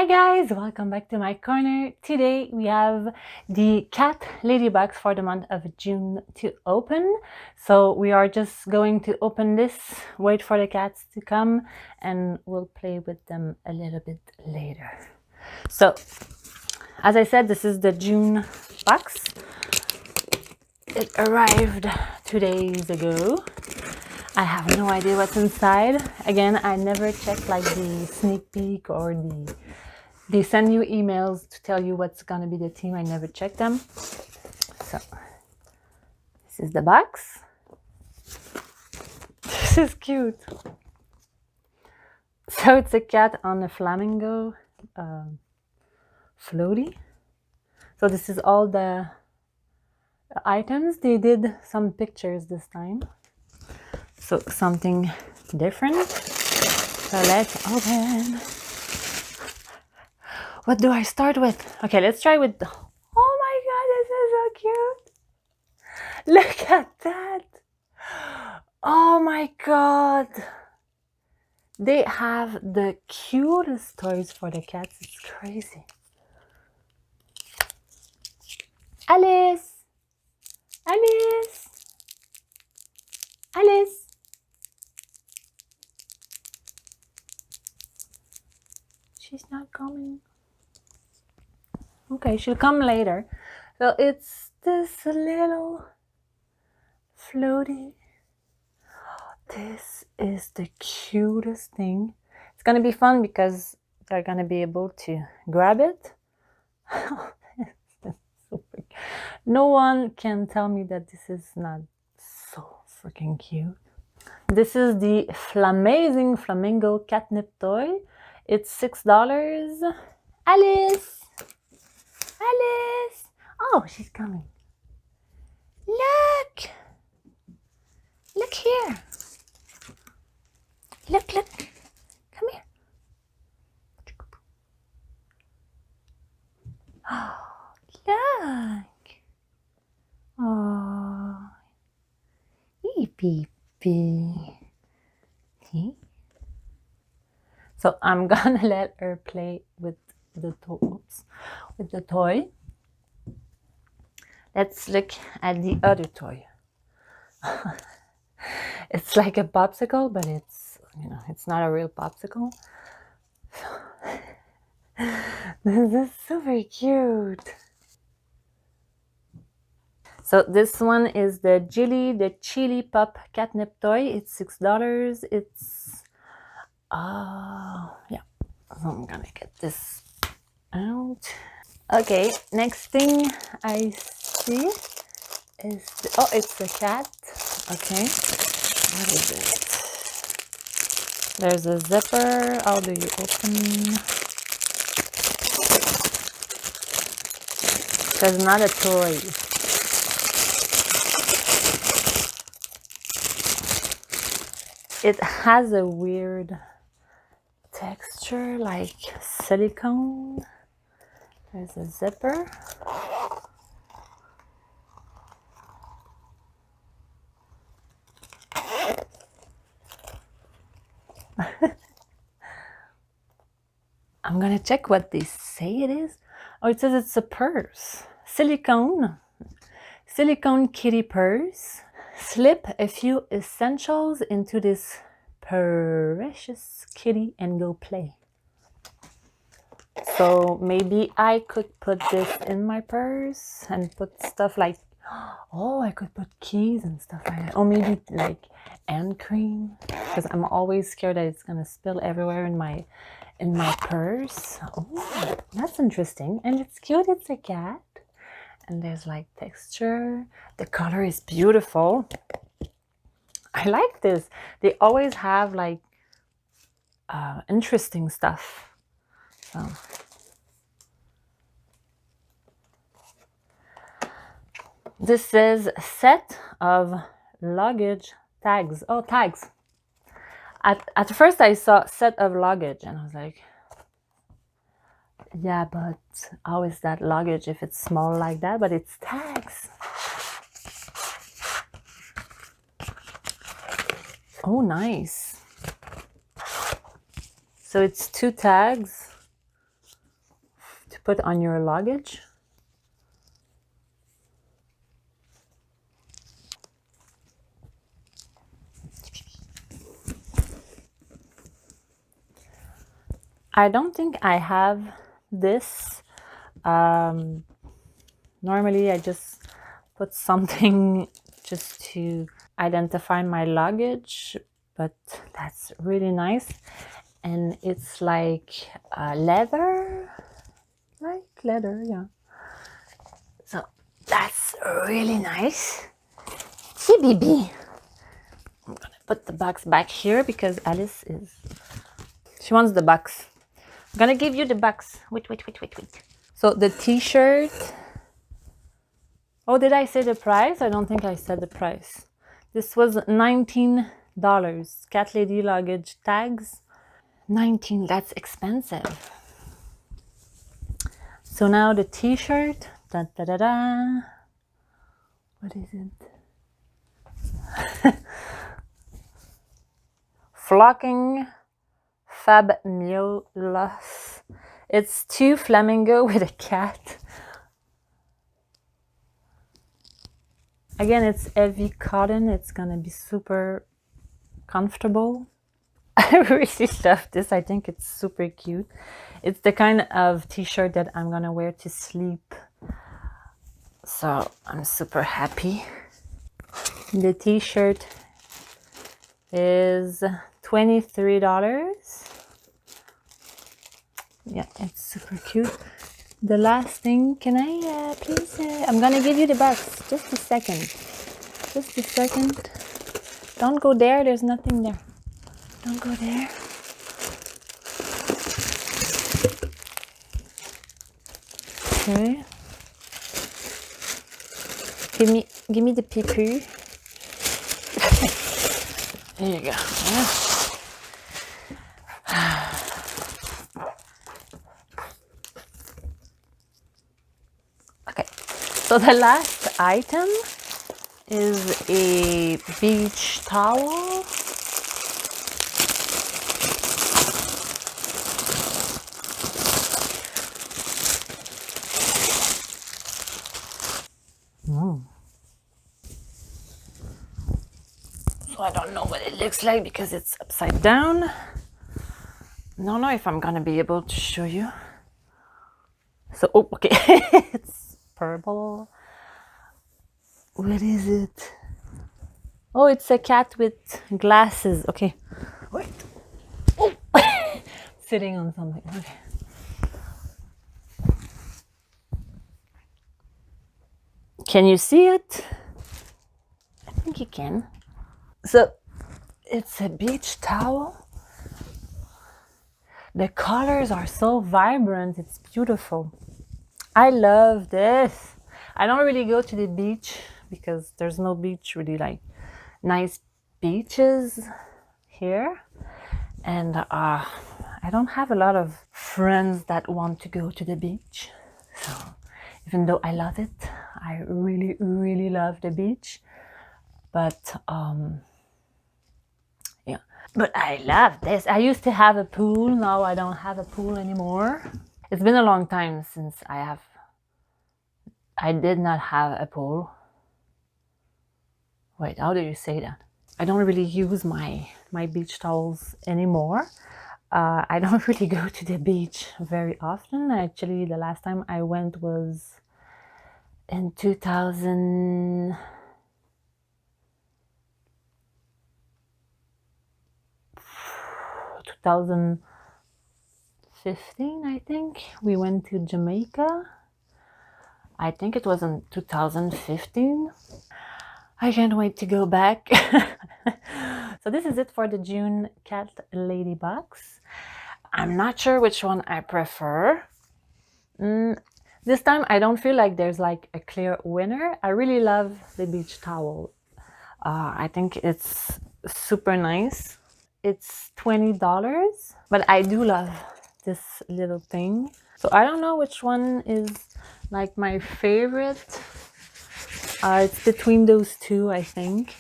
guys, welcome back to my corner. Today we have the CatLadyBox for the month of June to open. So we are just going to open this, wait for the cats to come, and we'll play with them a little bit later. So, as I said, this is the June box. It arrived 2 days ago. I have no idea what's inside. Again, I never check like the sneak peek or they send you emails to tell you what's gonna be the theme. I never check them. So this is the box. This is cute. So it's a cat on a flamingo floaty. So this is all the items. They did some pictures this time. So something different. So let's open. What do I start with? Okay, let's try with... Oh my god, this is so cute. Look at that. Oh my god. They have the cutest toys for the cats. It's crazy. Alice. Alice. Alice. She's not coming. Okay, she'll come later. So it's this little floaty. This is the cutest thing. It's gonna be fun because they're gonna be able to grab it. Super. No one can tell me that this is not so freaking cute. This is the Flamazing Flamingo catnip toy. It's $6. Alice! Alice! Oh, she's coming. Look! Look here. Look, look. Come here. Oh, look. Oh. Beep, beep. See? So I'm gonna let her play with the toy. Let's look at the other toy. It's like a popsicle, but it's, you know, it's not a real popsicle. This is super cute. So this one is the Chili Pop catnip toy. It's $6. It's yeah. So I'm gonna get this out. Okay, next thing I see is it's a cat. Okay, what is it? There's a zipper. How do you open? There's not a toy. It has a weird texture, like silicone. There's a zipper. I'm gonna check what they say it is. Oh, it says it's a purse. Silicone kitty purse. Slip a few essentials into this precious kitty and go play. So maybe I could put this in my purse and put stuff like, oh, I could put keys and stuff like that. Or maybe like hand cream, because I'm always scared that it's gonna spill everywhere in my purse. Oh, that's interesting. And it's cute, it's a cat. And there's like texture. The color is beautiful. I like this. They always have like interesting stuff. So this is a set of luggage tags. Oh, tags. At first I saw set of luggage and I was like, yeah, but how is that luggage if it's small like that? But it's tags. Oh, nice. So it's 2 tags. put on your luggage. I don't think I have this. Normally I just put something just to identify my luggage, but that's really nice. And it's like leather, yeah. So that's really nice. CBB. I'm gonna put the box back here because Alice she wants the box. I'm gonna give you the box. Wait. So the t-shirt. Oh, did I say the price? I don't think I said the price. This was $19. Cat Lady luggage tags. 19, that's expensive. So now the t-shirt. Da, da, da, da. What is it? Flocking Fabulous. It's 2 flamingo with a cat. Again, it's heavy cotton. It's gonna be super comfortable. I really love this. I think it's super cute. It's the kind of t-shirt that I'm gonna wear to sleep. So I'm super happy. The t-shirt is $23. Yeah, it's super cute. The last thing, can I please? I'm gonna give you the box. Just a second. Just a second. Don't go there. There's nothing there. Don't go there. Okay. Give me the pee-poo. There you go. Yeah. Okay. So the last item is a beach towel. So I don't know what it looks like because it's upside down. I don't know if I'm gonna be able to show you. So, oh, okay. It's purple. What is it? Oh, it's a cat with glasses. Okay. Wait. Oh. Sitting on something. Okay. Can you see it? I think you can. So, it's a beach towel. The colors are so vibrant. It's beautiful. I love this. I don't really go to the beach because there's no beach really, like nice beaches here. And I don't have a lot of friends that want to go to the beach. So even though I love it, I really, really love the beach. But yeah. But I love this. I used to have a pool. Now I don't have a pool anymore. It's been a long time since I did not have a pool. Wait, how do you say that? I don't really use my beach towels anymore. I don't really go to the beach very often. Actually, the last time I went was in 2015, I think. We went to Jamaica. I think it was in 2015. I can't wait to go back. So this is it for the June Cat Lady box. I'm not sure which one I prefer. This time I don't feel like there's like a clear winner. I really love the beach towel. I think it's super nice. It's $20, but I do love this little thing. So I don't know which one is like my favorite. It's between those two, I think.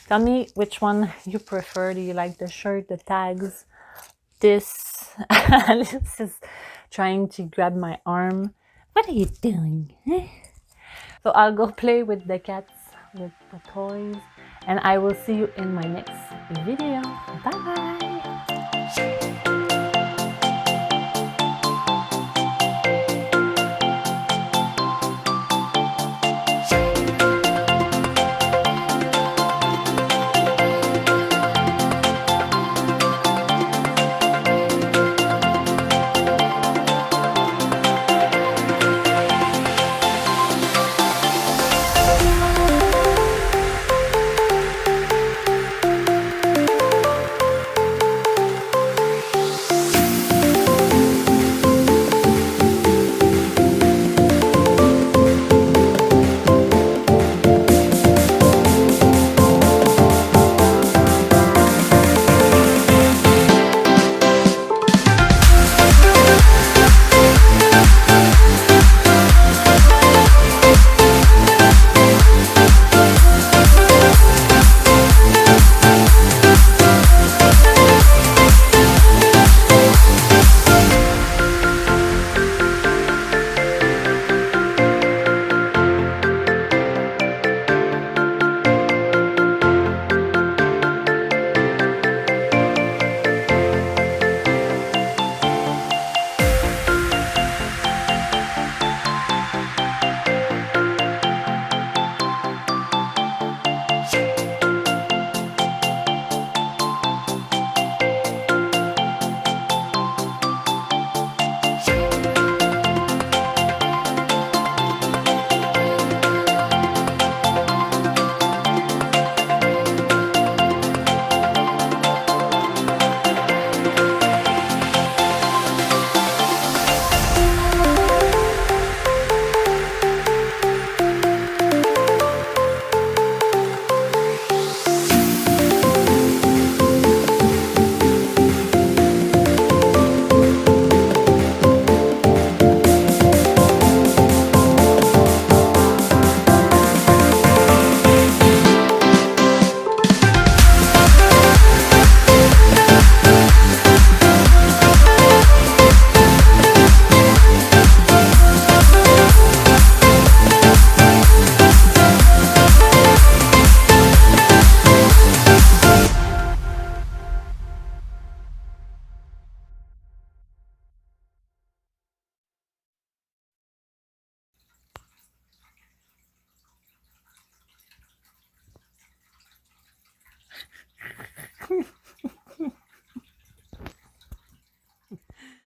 Tell me which one you prefer. Do you like the shirt, the tags? This Alice is trying to grab my arm. What are you doing? So I'll go play with the cats, with the toys, and I will see you in my next video. Bye bye.